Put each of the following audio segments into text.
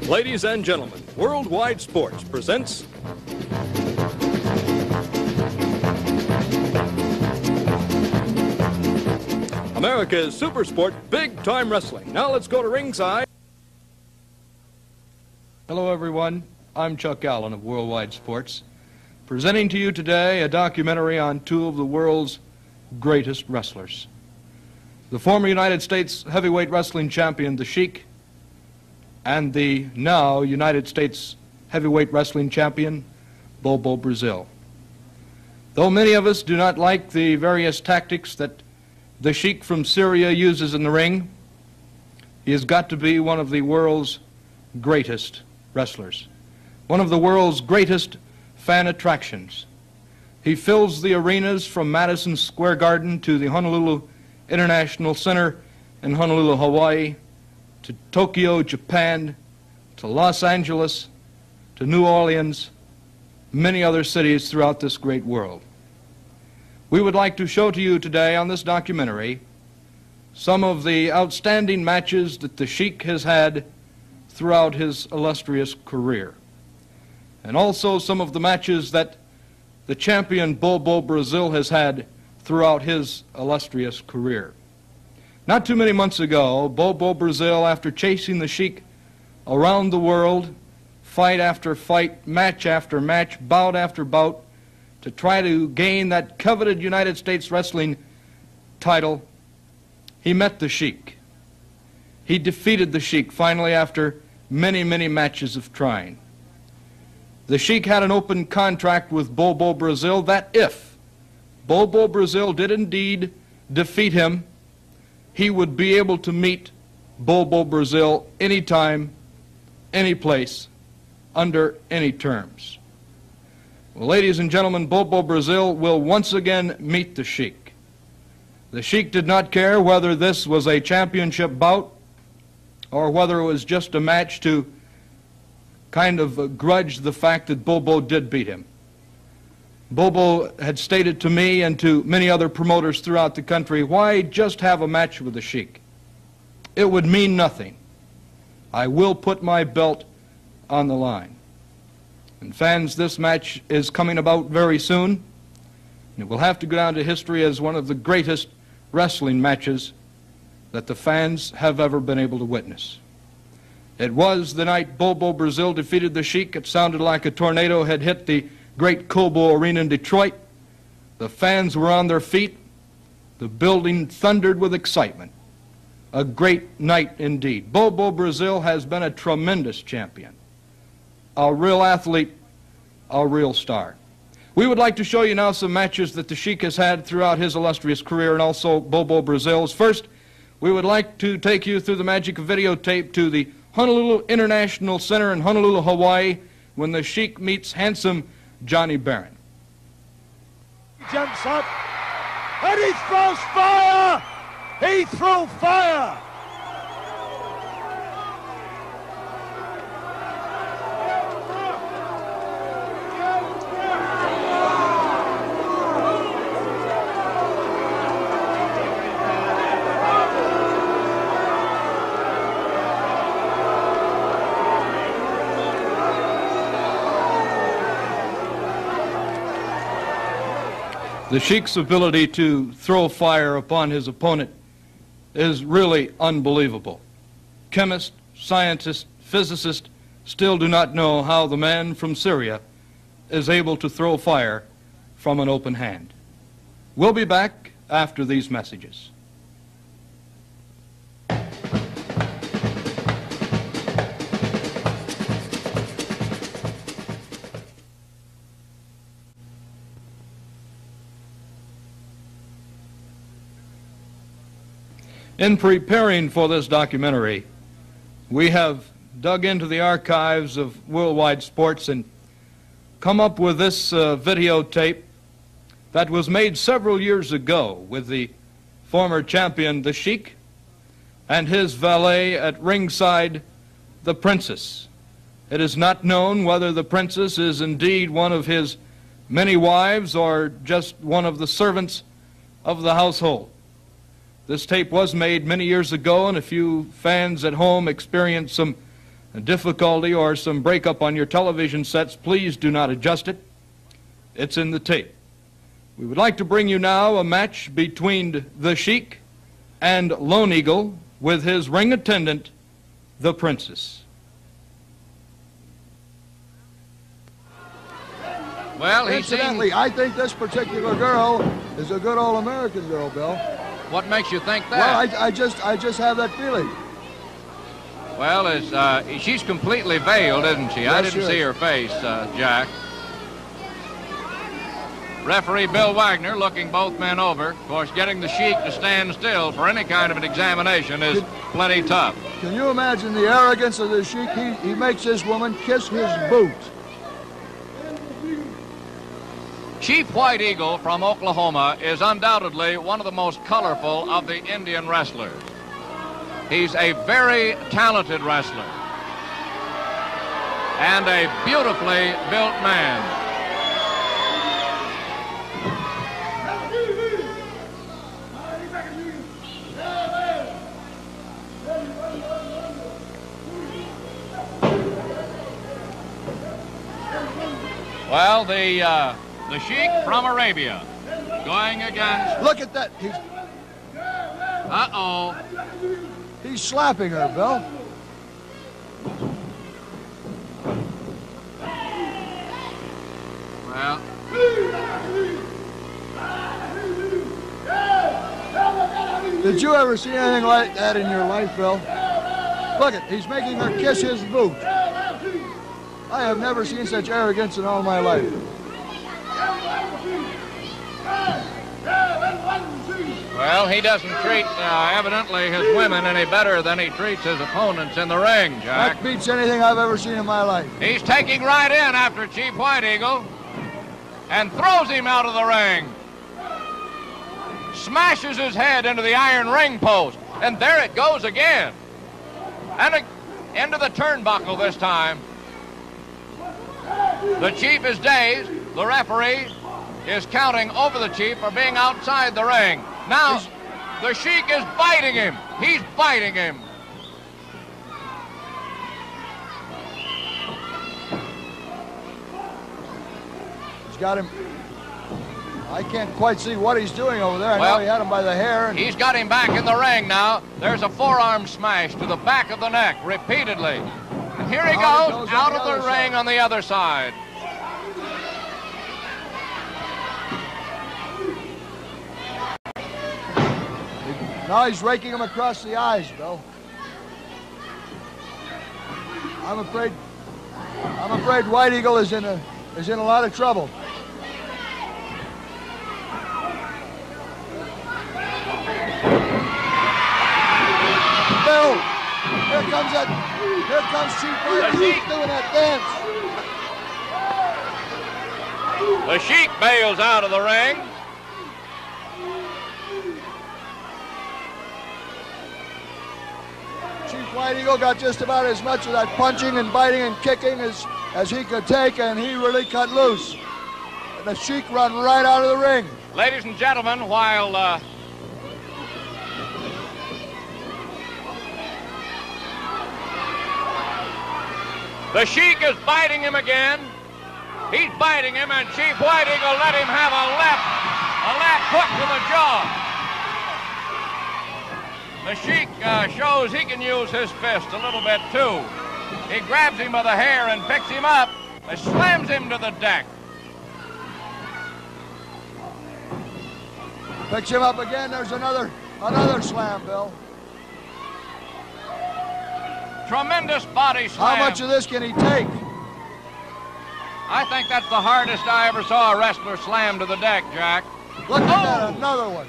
Ladies and gentlemen, Worldwide Sports presents America's Super Sport Big Time Wrestling. Now let's go to ringside. Hello everyone, I'm Chuck Allen of Worldwide Sports, presenting to you today a documentary on two of the world's greatest wrestlers. The former United States heavyweight wrestling champion, the Sheik, and the now United States heavyweight wrestling champion, Bobo Brazil. Though many of us do not like the various tactics that the Sheik from Syria uses in the ring, he has got to be one of the world's greatest wrestlers, one of the world's greatest fan attractions. He fills the arenas from Madison Square Garden to the Honolulu International Center in Honolulu, Hawaii, to Tokyo, Japan, to Los Angeles, to New Orleans, many other cities throughout this great world. We would like to show to you today on this documentary some of the outstanding matches that the Sheik has had throughout his illustrious career, and also some of the matches that the champion Bobo Brazil has had throughout his illustrious career. Not too many months ago, Bobo Brazil, after chasing the Sheik around the world, fight after fight, match after match, bout after bout, to try to gain that coveted United States wrestling title, he met the Sheik. He defeated the Sheik finally after many, many matches of trying. The Sheik had an open contract with Bobo Brazil that if Bobo Brazil did indeed defeat him, he would be able to meet Bobo Brazil anytime, any place, under any terms. Well, ladies and gentlemen, Bobo Brazil will once again meet the Sheik. The Sheik did not care whether this was a championship bout or whether it was just a match to kind of grudge the fact that Bobo did beat him. Bobo had stated to me and to many other promoters throughout the country, why just have a match with the Sheik? It would mean nothing. I will put my belt on the line. And fans, this match is coming about very soon. It will have to go down to history as one of the greatest wrestling matches that the fans have ever been able to witness. It was the night Bobo Brazil defeated the Sheik. It sounded like a tornado had hit the great Cobo Arena in Detroit. The fans were on their feet. The building thundered with excitement. A great night indeed. Bobo Brazil has been a tremendous champion, a real athlete, a real star. We would like to show you now some matches that the Sheik has had throughout his illustrious career, and also Bobo Brazil's. First, we would like to take you through the magic of videotape to the Honolulu International Center in Honolulu, Hawaii, when the Sheik meets handsome Johnny Barron. Jumps up and he throws fire! He threw fire! The Sheik's ability to throw fire upon his opponent is really unbelievable. Chemists, scientists, physicists still do not know how the man from Syria is able to throw fire from an open hand. We'll be back after these messages. In preparing for this documentary, we have dug into the archives of Worldwide Sports and come up with this videotape that was made several years ago with the former champion, the Sheik, and his valet at ringside, the Princess. It is not known whether the Princess is indeed one of his many wives or just one of the servants of the household. This tape was made many years ago, and a few fans at home experienced some a difficulty or some breakup on your television sets, please do not adjust it. It's in the tape. We would like to bring you now a match between the Sheik and Lone Eagle with his ring attendant, the Princess. Well, incidentally, I think this particular girl is a good old American girl, Bill. What makes you think that? Well, I just have that feeling. Well, she's completely veiled, isn't she? I didn't see her face, Jack. Referee Bill Wagner looking both men over. Of course, getting the Sheik to stand still for any kind of an examination is plenty tough. Can you imagine the arrogance of the Sheik? He makes this woman kiss his boot. Chief White Eagle from Oklahoma is undoubtedly one of the most colorful of the Indian wrestlers. He's a very talented wrestler and a beautifully built man. Well, the Sheik from Arabia going against... Look at that. Uh-oh. He's slapping her, Bill. Well... Did you ever see anything like that in your life, Bill? Look at, he's making her kiss his boot. I have never seen such arrogance in all my life. Well, he doesn't treat, evidently, his women any better than he treats his opponents in the ring, Jack. That beats anything I've ever seen in my life. He's taking right in after Chief White Eagle and throws him out of the ring. Smashes his head into the iron ring post, and there it goes again. And into the turnbuckle this time. The Chief is dazed. The referee is counting over the Chief for being outside the ring. Now, the Sheik is biting him. He's biting him. He's got him. I can't quite see what he's doing over there. I know he had him by the hair. He's got him back in the ring now. There's a forearm smash to the back of the neck repeatedly. And here he goes out of the ring on the other side. Now he's raking him across the eyes, Bill. I'm afraid White Eagle is in a lot of trouble. Bill, here comes Chief White Eagle doing that dance. The Sheik bails out of the ring. Chief White Eagle got just about as much of that punching and biting and kicking as he could take, and he really cut loose. And the Sheik run right out of the ring. Ladies and gentlemen, while the Sheik is biting him again. He's biting him, and Chief White Eagle let him have a left hook to the jaw. The Sheik shows he can use his fist a little bit, too. He grabs him by the hair and picks him up and slams him to the deck. Picks him up again. There's another slam, Bill. Tremendous body slam. How much of this can he take? I think that's the hardest I ever saw a wrestler slam to the deck, Jack. Look at that, another one.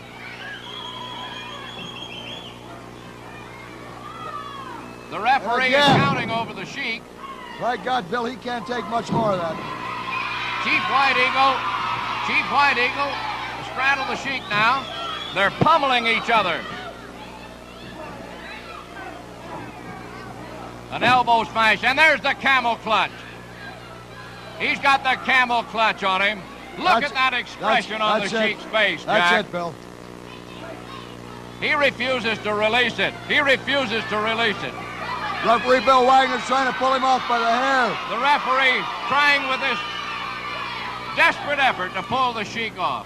The referee is counting over the Sheik. My God, Bill, he can't take much more of that. Chief White Eagle, straddle the Sheik now. They're pummeling each other. An elbow smash, and there's the camel clutch. He's got the camel clutch on him. Look at that expression on the Sheik's face, Jack. That's it, Bill. He refuses to release it. He refuses to release it. Referee Bill Wagner's trying to pull him off by the hair. The referee trying with this desperate effort to pull the Sheik off.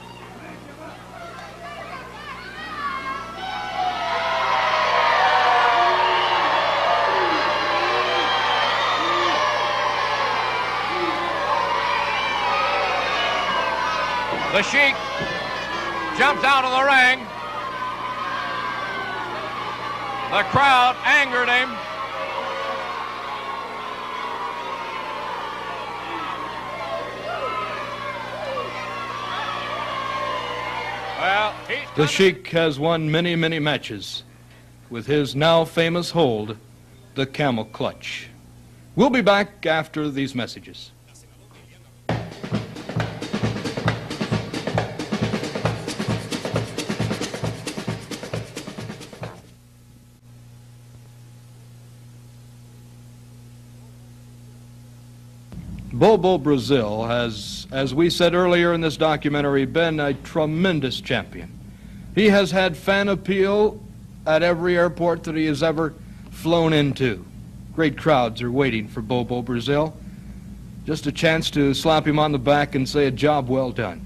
The Sheik jumps out of the ring. The crowd angered him. Well, the Sheik has won many, many matches with his now famous hold, the camel clutch. We'll be back after these messages. Bobo Brazil has, as we said earlier in this documentary, been a tremendous champion. He has had fan appeal at every airport that he has ever flown into. Great crowds are waiting for Bobo Brazil. Just a chance to slap him on the back and say a job well done.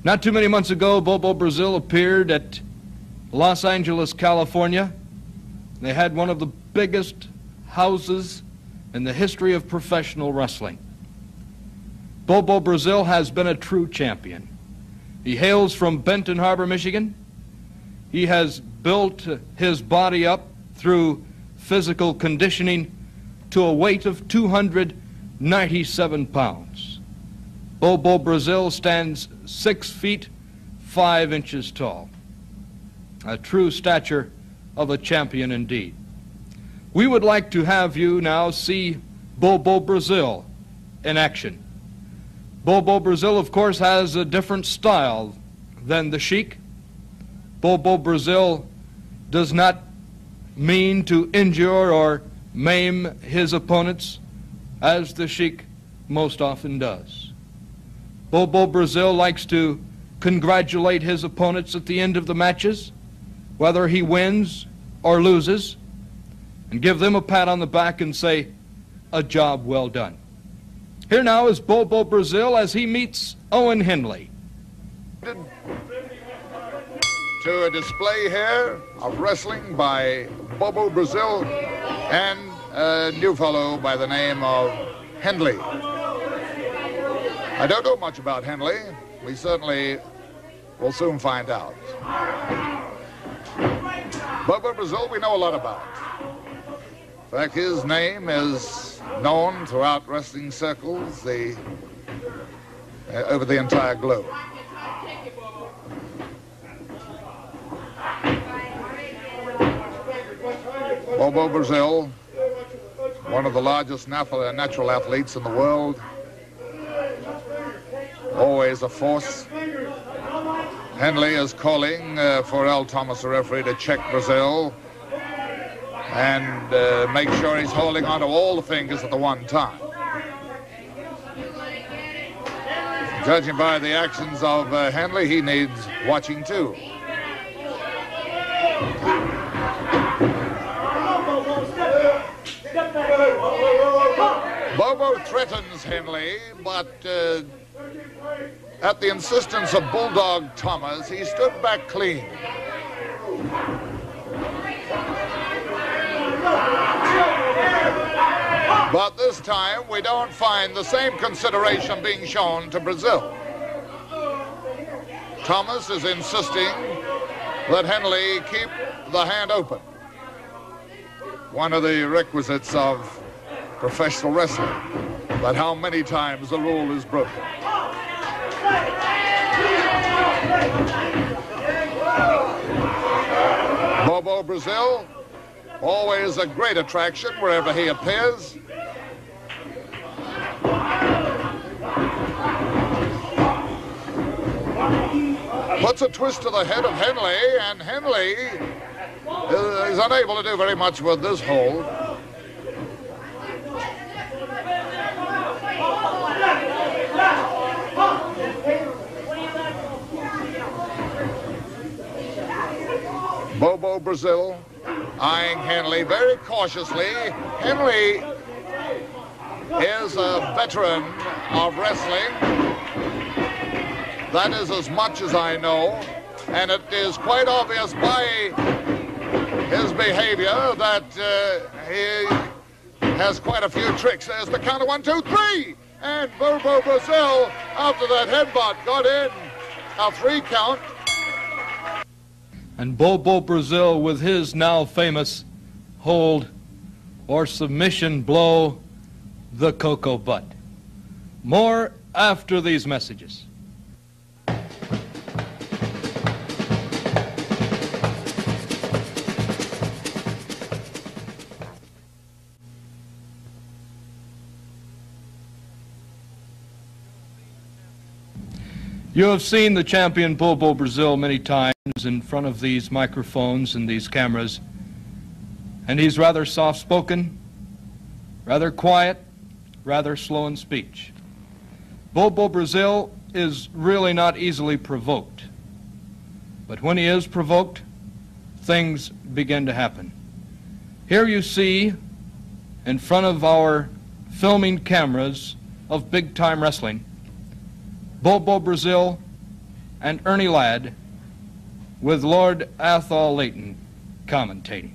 Not too many months ago, Bobo Brazil appeared at Los Angeles, California. They had one of the biggest houses in the history of professional wrestling. Bobo Brazil has been a true champion. He hails from Benton Harbor, Michigan. He has built his body up through physical conditioning to a weight of 297 pounds. Bobo Brazil stands 6 feet 5 inches tall. A true stature of a champion indeed. We would like to have you now see Bobo Brazil in action. Bobo Brazil, of course, has a different style than the Sheik. Bobo Brazil does not mean to injure or maim his opponents, as the Sheik most often does. Bobo Brazil likes to congratulate his opponents at the end of the matches, whether he wins or loses, and give them a pat on the back and say, a job well done. Here now is Bobo Brazil as he meets Owen Henley. To a display here of wrestling by Bobo Brazil and a new fellow by the name of Henley. I don't know much about Henley. We certainly will soon find out. Bobo Brazil we know a lot about. In fact, his name is known throughout wrestling circles over the entire globe. Bobo Brazil, one of the largest natural athletes in the world, always a force. Henley is calling for L. Thomas, the referee, to check Brazil and make sure he's holding onto all the fingers at the one time. Judging by the actions of Henley, he needs watching too. Bobo threatens Henley, but at the insistence of Bulldog Thomas, he stood back clean. But this time, we don't find the same consideration being shown to Brazil. Thomas is insisting that Henley keep the hand open. One of the requisites of professional wrestling, but how many times the rule is broken. Bobo Brazil, always a great attraction wherever he appears. Puts a twist to the head of Henley, and Henley is unable to do very much with this hold. Bobo Brazil eyeing Henley very cautiously. Henley is a veteran of wrestling. That is as much as I know, and it is quite obvious by his behavior that he has quite a few tricks. There's the count of 1, 2, 3, and Bobo Brazil, after that headbutt, got in a 3 count. And Bobo Brazil, with his now famous hold or submission blow, the cocoa butt. More after these messages. You have seen the champion Bobo Brazil many times in front of these microphones and these cameras, and he's rather soft-spoken, rather quiet, rather slow in speech. Bobo Brazil is really not easily provoked, but when he is provoked, things begin to happen. Here you see, in front of our filming cameras of big-time wrestling, Bobo Brazil and Ernie Ladd with Lord Athol Leighton commentating.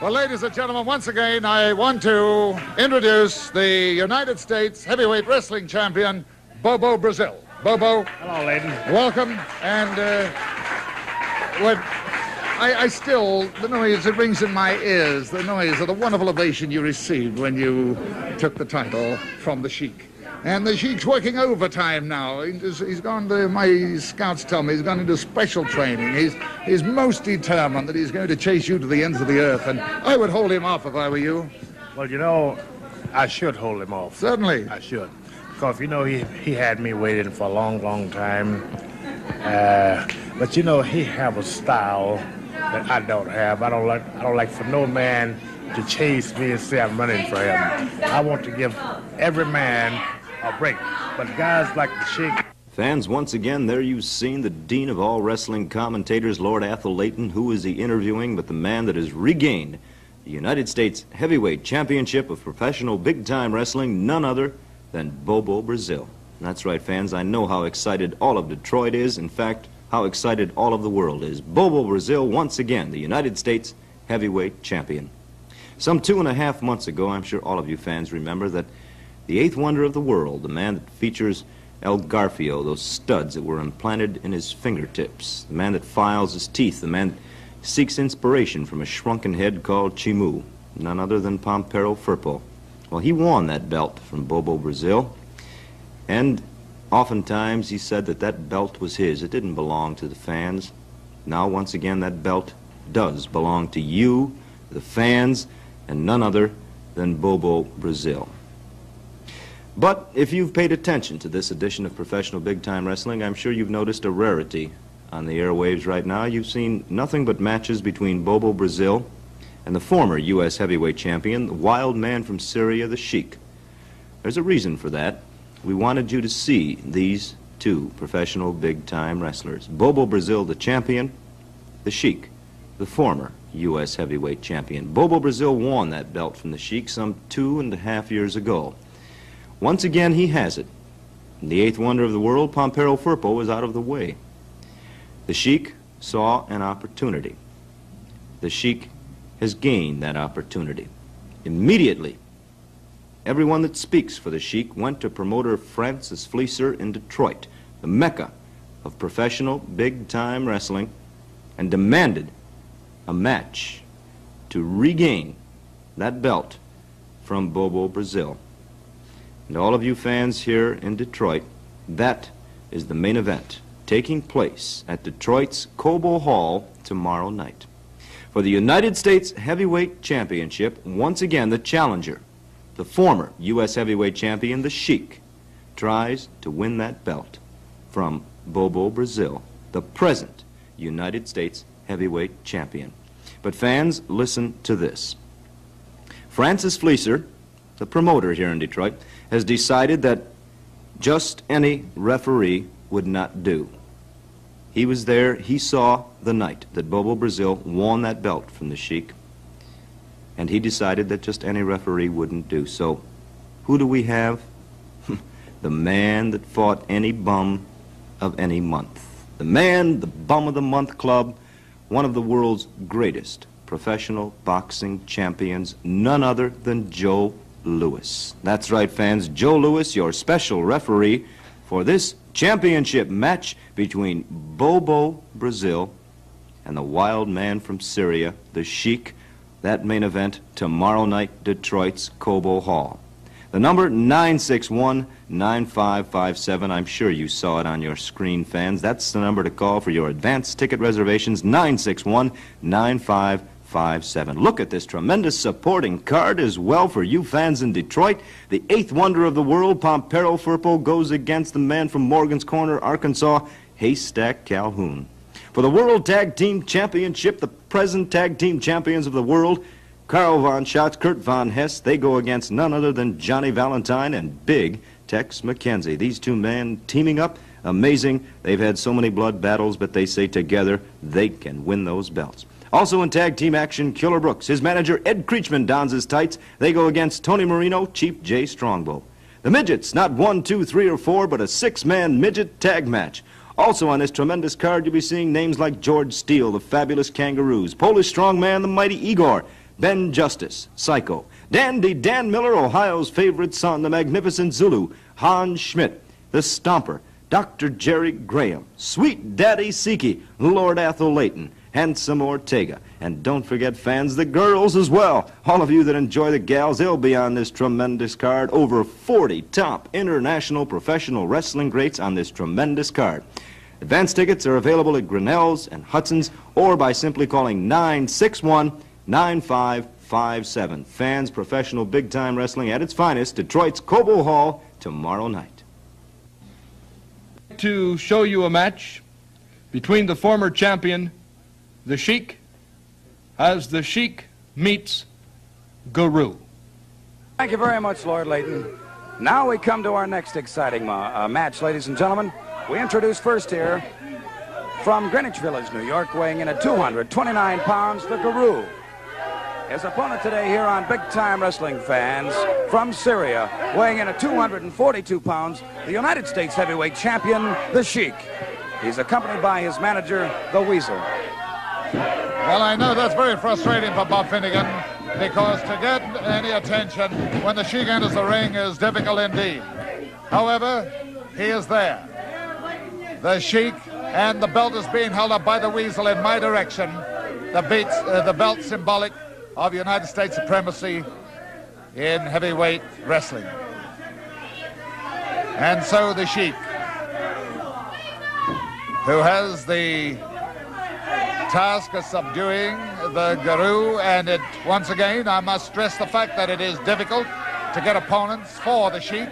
Well, ladies and gentlemen, once again, I want to introduce the United States heavyweight wrestling champion, Bobo Brazil. Bobo. Hello, Leighton. Welcome. And I still, the noise that rings in my ears, the noise of the wonderful ovation you received when you took the title from the Sheik. And the Sheik's working overtime now. He's gone to, my scouts tell me, he's gone into special training. He's most determined that he's going to chase you to the ends of the earth. And I would hold him off if I were you. Well, you know, I should hold him off. Certainly. I should. Because, you know, he had me waiting for a long, long time. But, you know, he have a style that I don't have. I don't like for no man to chase me and say I'm running for him. I want to give every man a break. But guys like the Sheik. Fans, once again, there you've seen the dean of all wrestling commentators, Lord Athol Leighton. Who is he interviewing but the man that has regained the United States Heavyweight Championship of Professional Big-Time Wrestling, none other than Bobo Brazil. And that's right, fans, I know how excited all of Detroit is. In fact, how excited all of the world is. Bobo Brazil, once again, the United States Heavyweight Champion. Some 2.5 months ago, I'm sure all of you fans remember that the eighth wonder of the world, the man that features El Garfio, those studs that were implanted in his fingertips, the man that files his teeth, the man that seeks inspiration from a shrunken head called Chimu, none other than Pampero Firpo. Well, he won that belt from Bobo Brazil, and oftentimes he said that that belt was his. It didn't belong to the fans. Now, once again, that belt does belong to you, the fans, and none other than Bobo Brazil. But if you've paid attention to this edition of Professional Big Time Wrestling, I'm sure you've noticed a rarity on the airwaves right now. You've seen nothing but matches between Bobo Brazil and the former U.S. heavyweight champion, the wild man from Syria, the Sheik. There's a reason for that. We wanted you to see these two professional big-time wrestlers. Bobo Brazil, the champion, the Sheik, the former U.S. heavyweight champion. Bobo Brazil won that belt from the Sheik some 2.5 years ago. Once again, he has it. The eighth wonder of the world, Pampero Firpo, was out of the way. The Sheik saw an opportunity. The Sheik has gained that opportunity. Immediately, everyone that speaks for the Sheik went to promoter Francis Fleecer in Detroit, the mecca of professional big-time wrestling, and demanded a match to regain that belt from Bobo Brazil. And all of you fans here in Detroit, that is the main event taking place at Detroit's Cobo Hall tomorrow night. For the United States Heavyweight Championship, once again the challenger, the former U.S. heavyweight champion, the Sheik, tries to win that belt from Bobo Brazil, the present United States heavyweight champion. But fans, listen to this. Francis Fleecer, the promoter here in Detroit, has decided that just any referee would not do. He was there, he saw the night that Bobo Brazil won that belt from the Sheik, and he decided that just any referee wouldn't do. So, who do we have? The man that fought any bum of any month. The man, the Bum of the Month Club, one of the world's greatest professional boxing champions, none other than Joe Louis. That's right, fans, Joe Louis, your special referee for this championship match between Bobo Brazil and the wild man from Syria, the Sheik. That main event tomorrow night, Detroit's Cobo Hall. The number 961-9557. I'm sure you saw it on your screen, fans. That's the number to call for your advance ticket reservations, 961-9557. Look at this tremendous supporting card as well for you fans in Detroit. The eighth wonder of the world, Pompero Firpo, goes against the man from Morgan's Corner, Arkansas, Haystack Calhoun. For the World Tag Team Championship, the present tag team champions of the world, Karl von Schatz, Kurt von Hess, they go against none other than Johnny Valentine and Big Tex McKenzie. These two men teaming up, amazing. They've had so many blood battles, but they say together they can win those belts. Also in tag team action, Killer Brooks. His manager, Ed Creechman, dons his tights. They go against Tony Marino, Chief J. Strongbow. The midgets, not 1, 2, 3, or 4, but a 6-man midget tag match. Also on this tremendous card, you'll be seeing names like George Steele, the Fabulous Kangaroos, Polish Strongman, the Mighty Igor, Ben Justice, Psycho, Dandy Dan Miller, Ohio's favorite son, the Magnificent Zulu, Hans Schmidt, the Stomper, Dr. Jerry Graham, Sweet Daddy Siki, Lord Athol Layton, Handsome Ortega. And don't forget, fans, the girls as well. All of you that enjoy the gals, they'll be on this tremendous card. Over 40 top international professional wrestling greats on this tremendous card. Advance tickets are available at Grinnell's and Hudson's or by simply calling 961-9557. Fans, professional big-time wrestling at its finest, Detroit's Cobo Hall tomorrow night. To show you a match between the former champion, the Sheik, as the Sheik meets Guru. Thank you very much, Lord Layton. Now we come to our next exciting match, ladies and gentlemen. We introduce first here, from Greenwich Village, New York, weighing in at 229 pounds, the Guru. His opponent today here on Big Time Wrestling, fans, from Syria, weighing in at 242 pounds, the United States heavyweight champion, the Sheik. He's accompanied by his manager, the Weasel. Well, I know that's very frustrating for Bob Finnegan, because to get any attention when the Sheik enters the ring is difficult indeed. However, he is there. The Sheik, and the belt is being held up by the Weasel in my direction. The belt symbolic of United States supremacy in heavyweight wrestling. And so the Sheik, who has the task of subduing the Guru, and once again, I must stress the fact that it is difficult to get opponents for the Sheik.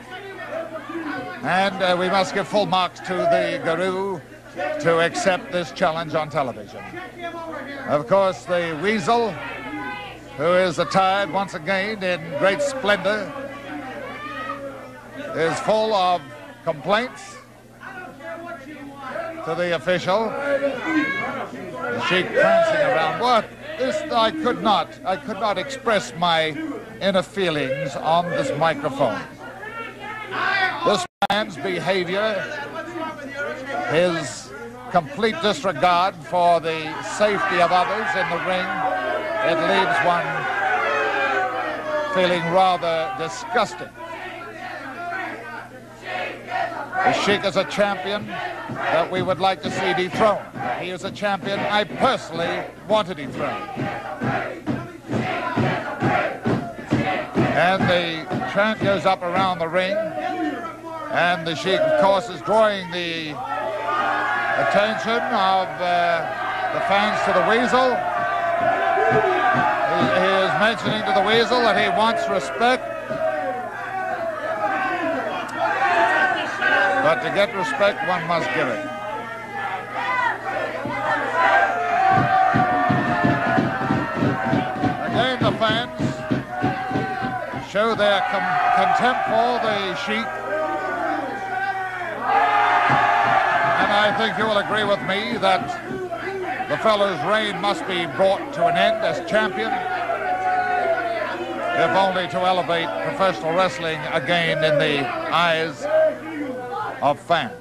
And we must give full marks to the Guru to accept this challenge on television. Of course, the Weasel, who is attired once again in great splendor, is full of complaints to the official. The Sheik prancing around. What? This, I could not express my inner feelings on this microphone. This man's behavior, his complete disregard for the safety of others in the ring, it leaves one feeling rather disgusting. The Sheik is a champion that we would like to see dethroned. He is a champion I personally want to dethrone. And the chant goes up around the ring, and the Sheik, of course, is drawing the attention of the fans to the Weasel. He is mentioning to the Weasel that he wants respect. But to get respect, one must give it. Again, the fans show their contempt for the Sheik. I think you will agree with me that the fellow's reign must be brought to an end as champion, if only to elevate professional wrestling again in the eyes of fans.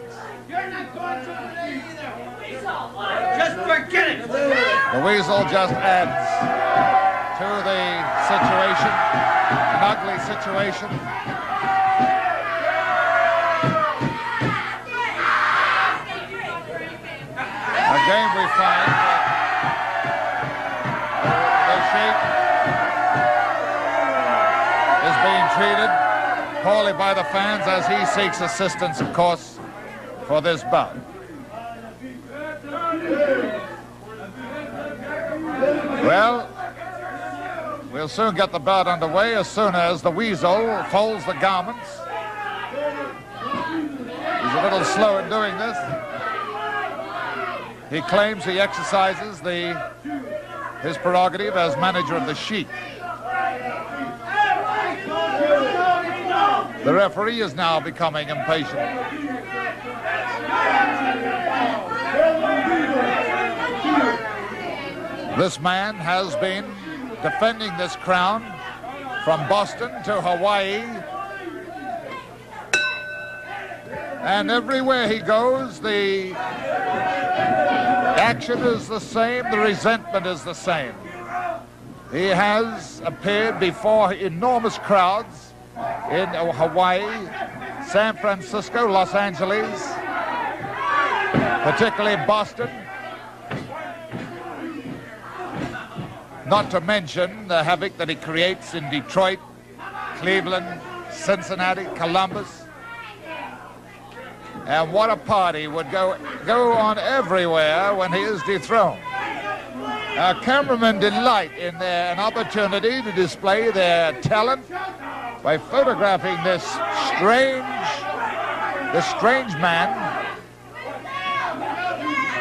Just forget it. The Weasel just adds to the situation, an ugly situation. Again, we find the Sheik is being treated poorly by the fans as he seeks assistance, of course, for this bout. Well, we'll soon get the bout underway as soon as the Weasel folds the garments. He's a little slow in doing this. He claims he exercises his prerogative as manager of the Sheik. The referee is now becoming impatient. This man has been defending this crown from Boston to Hawaii. And everywhere he goes, the action is the same, the resentment is the same. He has appeared before enormous crowds in Hawaii, San Francisco, Los Angeles, particularly Boston. Not to mention the havoc that he creates in Detroit, Cleveland, Cincinnati, Columbus. And what a party would go on everywhere when he is dethroned. Our cameramen delight in an opportunity to display their talent by photographing this strange man.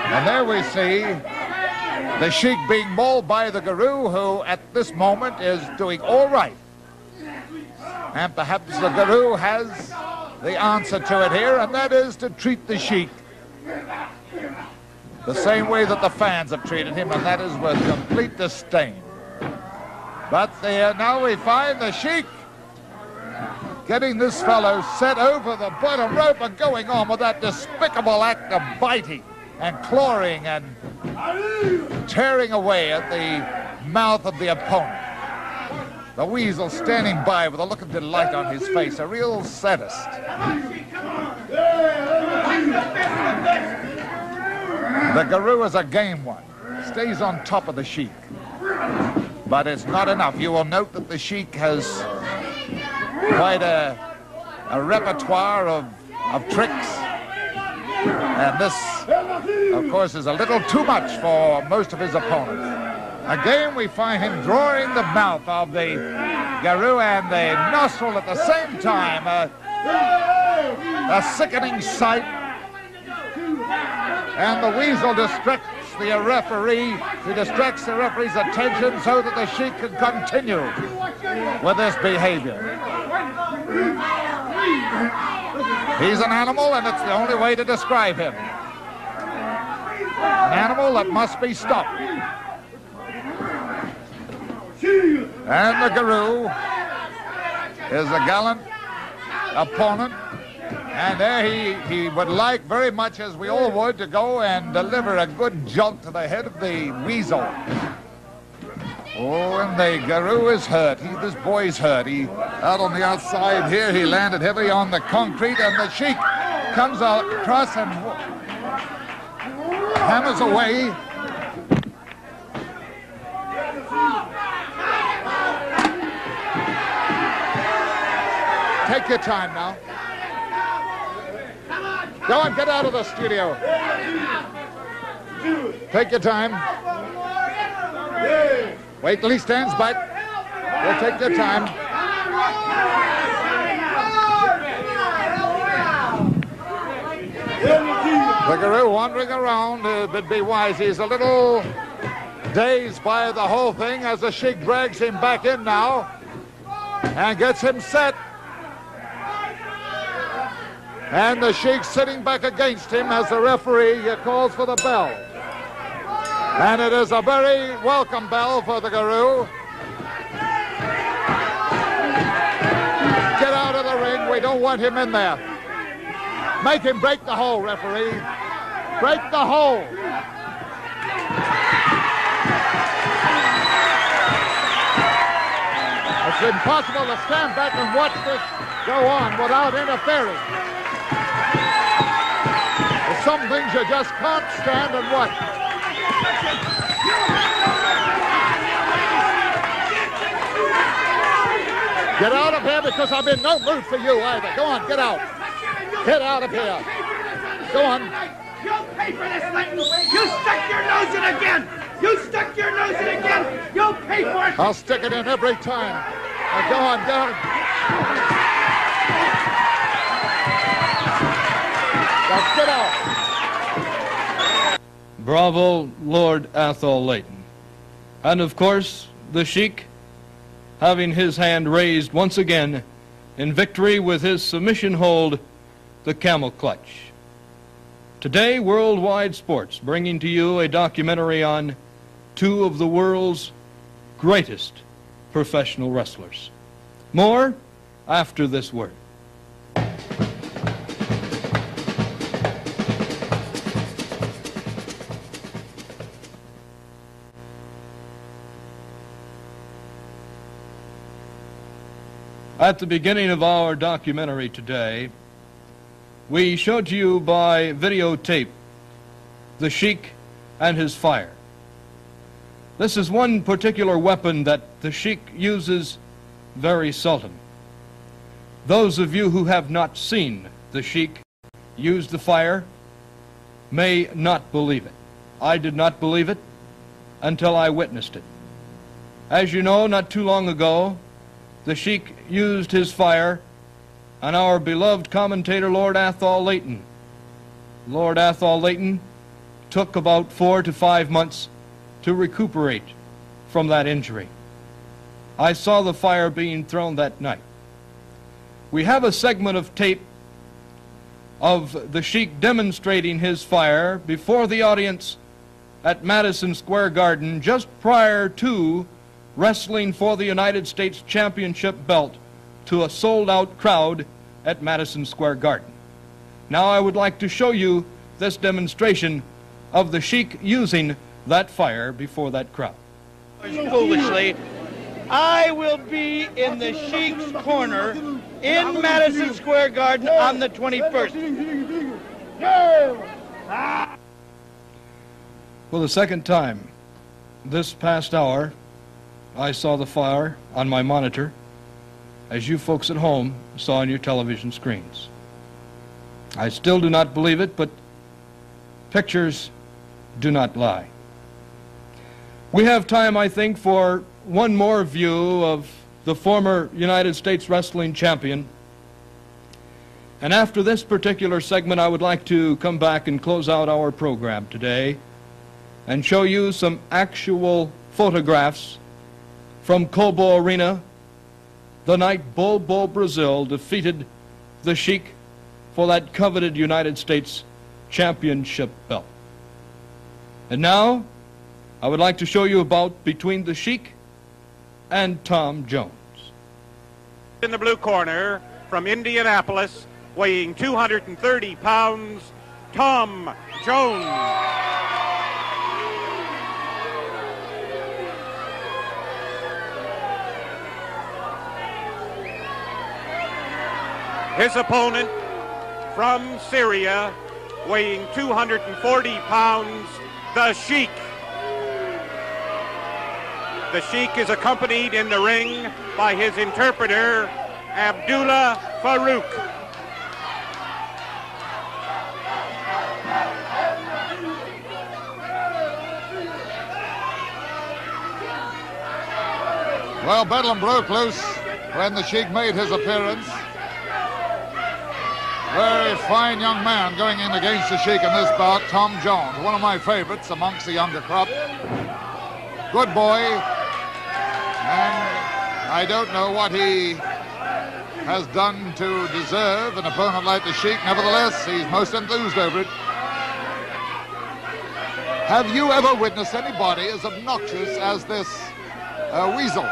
And there we see the Sheik being mauled by the Guru, who at this moment is doing all right. And perhaps the Guru has the answer to it here, and that is to treat the Sheik the same way that the fans have treated him, and that is with complete disdain. But now we find the Sheik getting this fellow set over the bottom rope and going on with that despicable act of biting and clawing and tearing away at the mouth of the opponent. The Weasel standing by with a look of delight on his face, a real sadist. The Guru is a game one, stays on top of the Sheik. But it's not enough. You will note that the Sheik has quite a repertoire of tricks. And this, of course, is a little too much for most of his opponents. Again, we find him drawing the mouth of the Guru and the nostril at the same time. A sickening sight. And the Weasel distracts the referee. He distracts the referee's attention so that the Sheik can continue with this behavior. He's an animal, and it's the only way to describe him. An animal that must be stopped. And the Guru is a gallant opponent. And there he would like very much, as we all would, to go and deliver a good jolt to the head of the Weasel. Oh, and the Guru is hurt. This boy's hurt. Out on the outside here, he landed heavy on the concrete, and the Sheik comes across and hammers away. Take your time now. Go on, get out of the studio. Take your time. Wait till he stands back. We'll take your time. The Guru wandering around, but be wise. He's a little dazed by the whole thing as the Sheik drags him back in now and gets him set. And the Sheik sitting back against him as the referee calls for the bell. And it is a very welcome bell for the Guru. Get out of the ring. We don't want him in there. Make him break the hold, referee. Break the hold. It's impossible to stand back and watch this go on without interfering. There's some things you just can't stand and watch. Get out of here, because I'm in no mood for you either. Go on, get out. Get out of here. Go on. You'll pay for this, Leighton. You stuck your nose in again. You stuck your nose in again. You'll pay for it. I'll stick it in every time. Now go on, go on. Now get out. Bravo, Lord Athol Leighton. And of course, the Sheik, having his hand raised once again in victory with his submission hold, the camel clutch. Today, Worldwide Sports, bringing to you a documentary on two of the world's greatest professional wrestlers. More after this word. At the beginning of our documentary today, we showed to you by videotape the Sheik and his fire. This is one particular weapon that the Sheik uses very seldom. Those of you who have not seen the Sheik use the fire may not believe it. I did not believe it until I witnessed it. As you know, not too long ago, the Sheik used his fire on our beloved commentator, Lord Athol Leighton. Lord Athol Leighton took about 4 to 5 months to recuperate from that injury. I saw the fire being thrown that night. We have a segment of tape of the Sheik demonstrating his fire before the audience at Madison Square Garden just prior to wrestling for the United States Championship belt to a sold-out crowd at Madison Square Garden. Now I would like to show you this demonstration of the Sheik using that fire before that crowd. Foolishly, I will be in the Sheik's corner in Madison Square Garden on the 21st. For the second time this past hour, I saw the fire on my monitor, as you folks at home saw on your television screens. I still do not believe it, but pictures do not lie. We have time, I think, for one more view of the former United States wrestling champion. And after this particular segment, I would like to come back and close out our program today and show you some actual photographs from Cobo Arena the night Bobo, Brazil defeated the Sheik for that coveted United States Championship belt. And now, I would like to show you about between the Sheik and Tom Jones. In the blue corner, from Indianapolis, weighing 230 pounds, Tom Jones. His opponent from Syria, weighing 240 pounds, the Sheik. The Sheik is accompanied in the ring by his interpreter, Abdullah Farouk. Well, bedlam broke loose when the Sheik made his appearance. Very fine young man going in against the Sheik in this bout, Tom Jones, one of my favorites amongst the younger crop. Good boy, and I don't know what he has done to deserve an opponent like the Sheik. Nevertheless, he's most enthused over it. Have you ever witnessed anybody as obnoxious as this weasel?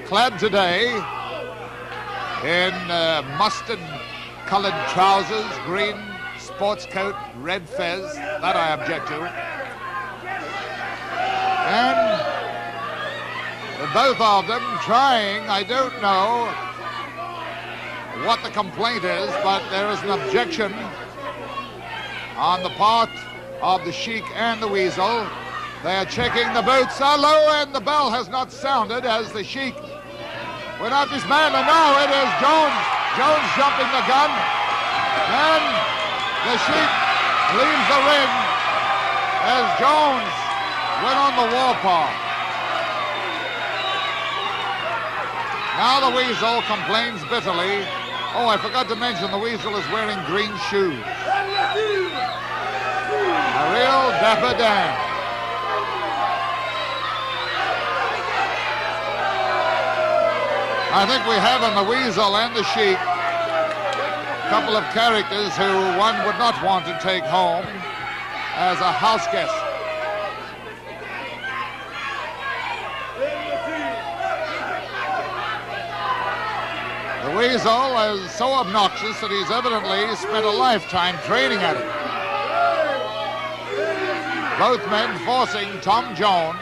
Clad today in mustard-colored trousers, green sports coat, red fez, that I object to. And both of them trying, I don't know what the complaint is, but there is an objection on the part of the Sheik and the weasel. They are checking the boots. Hello, and the bell has not sounded as the Sheik went up his man, and now it is Jones. Jones jumping the gun, and the Sheik leaves the ring as Jones went on the warpath. Now the weasel complains bitterly. Oh, I forgot to mention the weasel is wearing green shoes. A real dapper Dan. I think we have in the weasel and the Sheik a couple of characters who one would not want to take home as a house guest. The weasel is so obnoxious that he's evidently spent a lifetime training at it. Both men forcing Tom Jones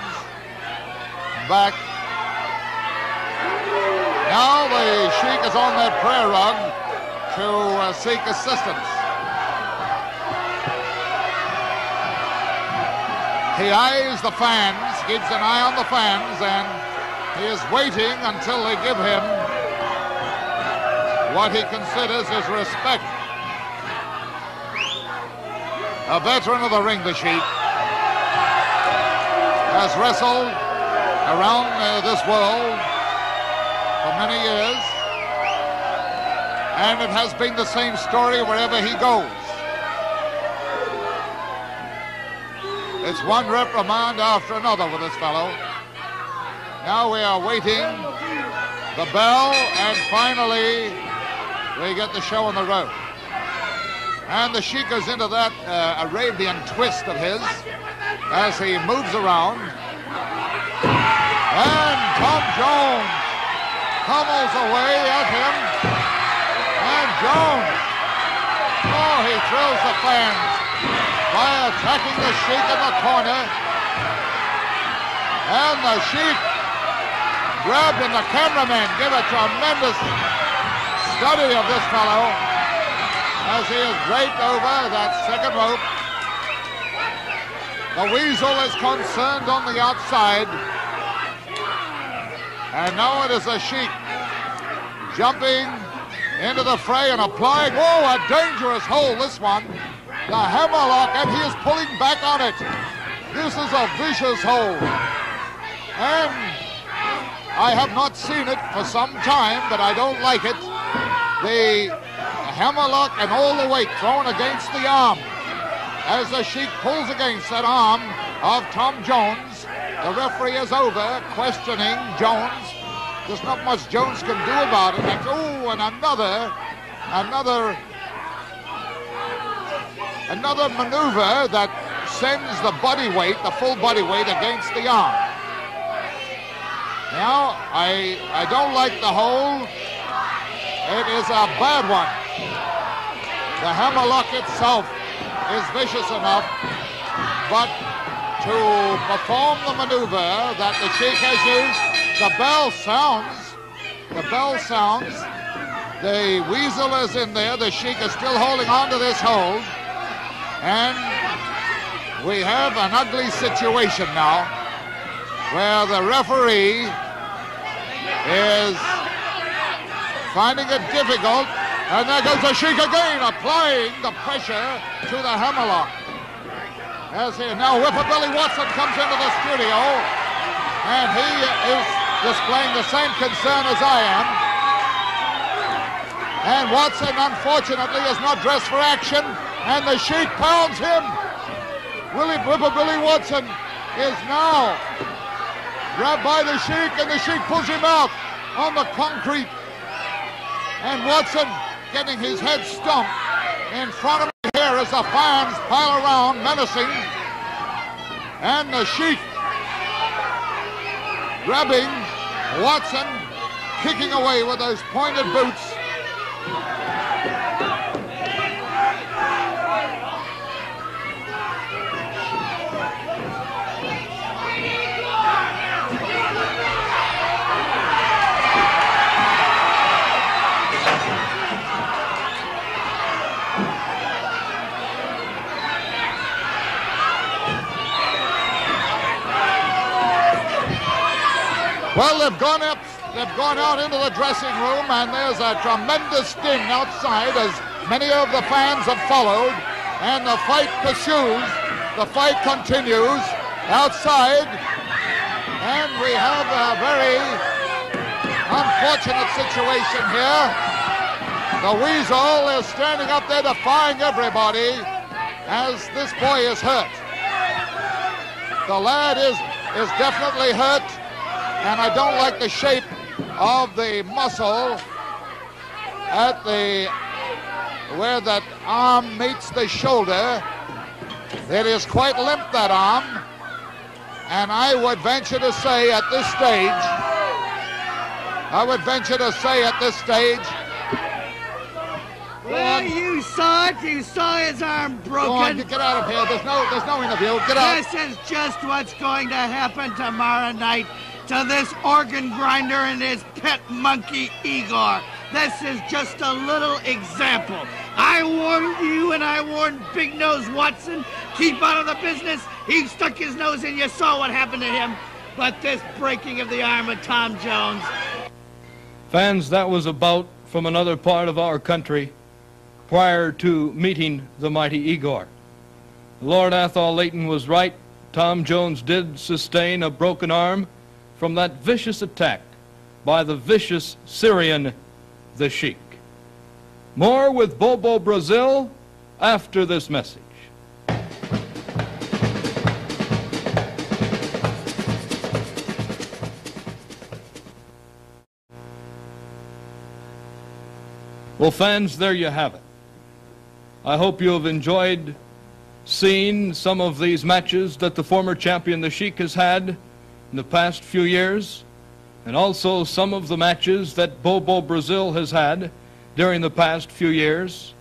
back. Now the Sheik is on that prayer rug to seek assistance. He eyes the fans, keeps an eye on the fans, and he is waiting until they give him what he considers his respect. A veteran of the ring, the Sheik, has wrestled around this world for many years, and it has been the same story wherever he goes. It's one reprimand after another with this fellow. Now we are waiting the bell, and finally we get the show on the road. And the Sheik goes into that Arabian twist of his as he moves around. And Tom Jones pummels away at him. And Jones, oh, he thrills the fans by attacking the Sheik in the corner. And the Sheik grabbed, and the cameraman give a tremendous study of this fellow as he is draped over that second rope. The weasel is concerned on the outside. And now it is the Sheik jumping into the fray and applying, oh, a dangerous hold, this one. The hammerlock, and he is pulling back on it. This is a vicious hold. And I have not seen it for some time, but I don't like it. The hammerlock and all the weight thrown against the arm as the Sheik pulls against that arm of Tom Jones. The referee is over, questioning Jones. There's not much Jones can do about it. And, oh, and another maneuver that sends the body weight, the full body weight, against the arm. Now, I don't like the hold. It is a bad one. The hammerlock itself is vicious enough, but to perform the maneuver that the Sheik has used, the bell sounds. The bell sounds. The weasel is in there. The Sheik is still holding on to this hold. And we have an ugly situation now where the referee is finding it difficult, and there goes the Sheik again, applying the pressure to the hammerlock. As here now, Whipper-Billy Watson comes into the studio, and he is displaying the same concern as I am. And Watson, unfortunately, is not dressed for action, and the Sheik pounds him. Whipper-Billy Watson is now grabbed by the Sheik, and the Sheik pulls him out on the concrete. And Watson getting his head stomped in front of me here as the fans pile around, menacing. And the Sheik grabbing Watson, kicking away with those pointed boots. Well, they've gone out into the dressing room, and there's a tremendous din outside as many of the fans have followed, and the fight pursues. The fight continues outside, and we have a very unfortunate situation here. The Weasel is standing up there defying everybody as this boy is hurt. The lad is definitely hurt. And I don't like the shape of the muscle at where that arm meets the shoulder. It is quite limp, that arm. And I would venture to say at this stage, Well, you saw it. You saw his arm broken. Go on, get out of here. There's no interview. Get out. This is just what's going to happen tomorrow night to this organ grinder and his pet monkey, Igor. This is just a little example. I warned you and I warned Big Nose Watson, keep out of the business. He stuck his nose in, you saw what happened to him. But this breaking of the arm of Tom Jones. Fans, that was a bout from another part of our country prior to meeting the mighty Igor. Lord Athol Leighton was right. Tom Jones did sustain a broken arm from that vicious attack by the vicious Syrian, the Sheik. More with Bobo Brazil after this message. Well, fans, there you have it. I hope you have enjoyed seeing some of these matches that the former champion, the Sheik, has had in the past few years, and also some of the matches that Bobo Brazil has had during the past few years,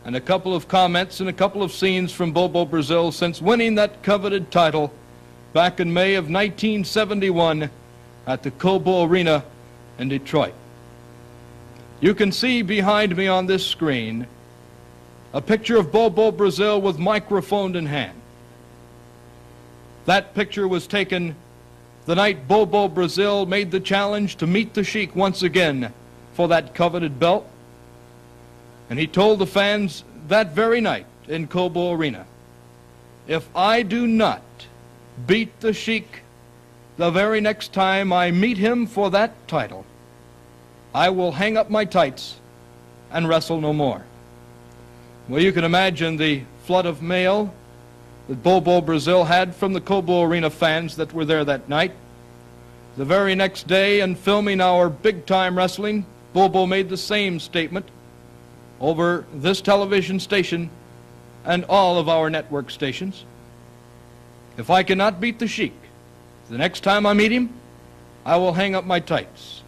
and a couple of comments and a couple of scenes from Bobo Brazil since winning that coveted title back in May of 1971 at the Bobo Arena in Detroit. You can see behind me on this screen a picture of Bobo Brazil with microphone in hand. That picture was taken the night Bobo Brazil made the challenge to meet the Sheik once again for that coveted belt. And he told the fans that very night in Bobo Arena, if I do not beat the Sheik the very next time I meet him for that title, I will hang up my tights and wrestle no more. Well, you can imagine the flood of mail that Bobo Brazil had from the Bobo Arena fans that were there that night. The very next day, in filming our big-time wrestling, Bobo made the same statement over this television station and all of our network stations. If I cannot beat the Sheik the next time I meet him, I will hang up my tights.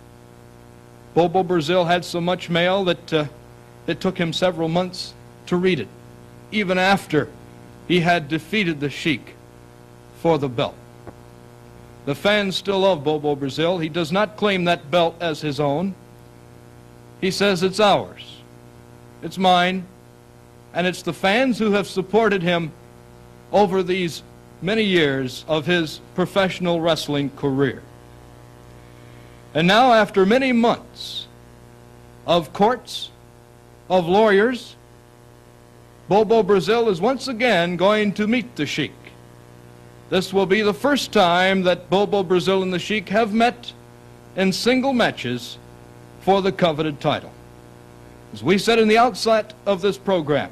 Bobo Brazil had so much mail that it took him several months to read it, even after he had defeated the Sheik for the belt. The fans still love Bobo Brazil. He does not claim that belt as his own. He says it's ours, it's mine, and it's the fans who have supported him over these many years of his professional wrestling career. And now, after many months of courts, of lawyers, Bobo Brazil is once again going to meet the Sheik. This will be the first time that Bobo Brazil and the Sheik have met in single matches for the coveted title. As we said in the outset of this program,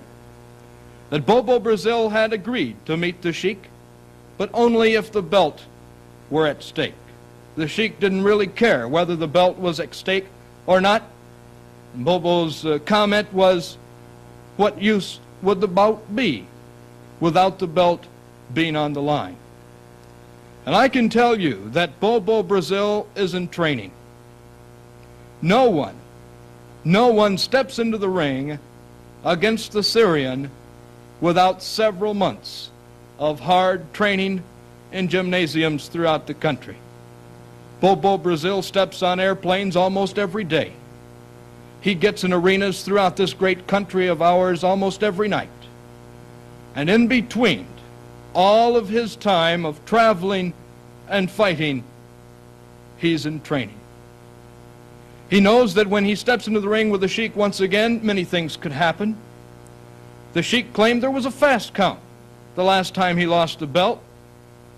that Bobo Brazil had agreed to meet the Sheik, but only if the belt were at stake. The Sheik didn't really care whether the belt was at stake or not. Bobo's comment was, what use would the bout be without the belt being on the line? And I can tell you that Bobo Brazil is in training. No one steps into the ring against the Syrian without several months of hard training in gymnasiums throughout the country. Bobo Brazil steps on airplanes almost every day. He gets in arenas throughout this great country of ours almost every night. And in between all of his time of traveling and fighting, he's in training. He knows that when he steps into the ring with the Sheik once again, many things could happen. The Sheik claimed there was a fast count the last time he lost the belt,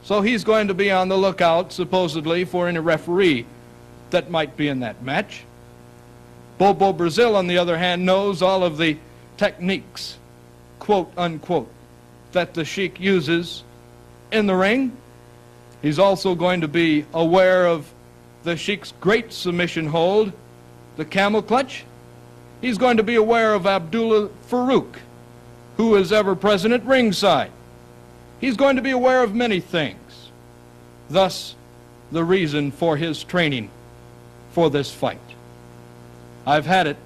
so he's going to be on the lookout, supposedly, for any referee that might be in that match. Bobo Brazil, on the other hand, knows all of the techniques, quote unquote, that the Sheik uses in the ring. He's also going to be aware of the Sheik's great submission hold, the camel clutch. He's going to be aware of Abdullah Farouk, who is ever present at ringside. He's going to be aware of many things. Thus, the reason for his training for this fight. I've had it.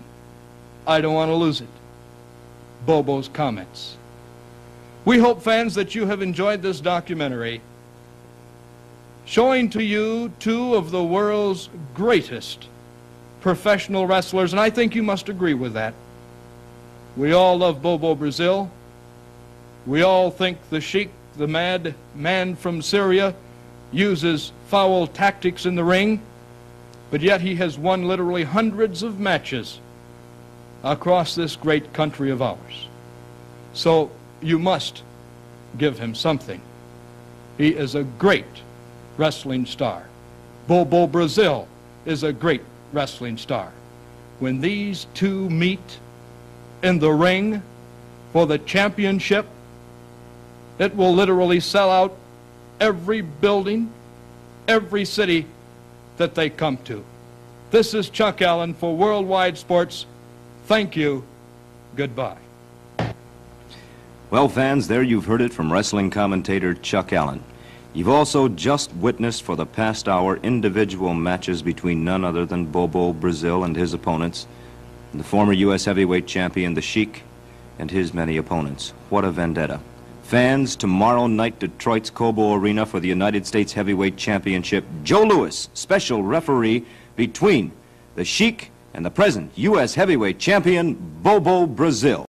I don't want to lose it. Bobo's comments. We hope, fans, that you have enjoyed this documentary showing to you two of the world's greatest professional wrestlers, and I think you must agree with that. We all love Bobo Brazil. We all think the Sheik, the mad man from Syria, uses foul tactics in the ring, but yet he has won literally hundreds of matches across this great country of ours. So you must give him something. He is a great wrestling star. Bobo Brazil is a great wrestling star. When these two meet in the ring for the championship, it will literally sell out every building, every city that they come to. This is Chuck Allen for Worldwide Sports. Thank you. Goodbye. Well, fans, there you've heard it from wrestling commentator Chuck Allen. You've also just witnessed for the past hour individual matches between none other than Bobo Brazil and his opponents, and the former U.S. heavyweight champion, the Sheik, and his many opponents. What a vendetta. Fans, tomorrow night, Detroit's Cobo Arena for the United States Heavyweight Championship. Joe Louis, special referee between the Sheik and the present U.S. Heavyweight Champion, Bobo Brazil.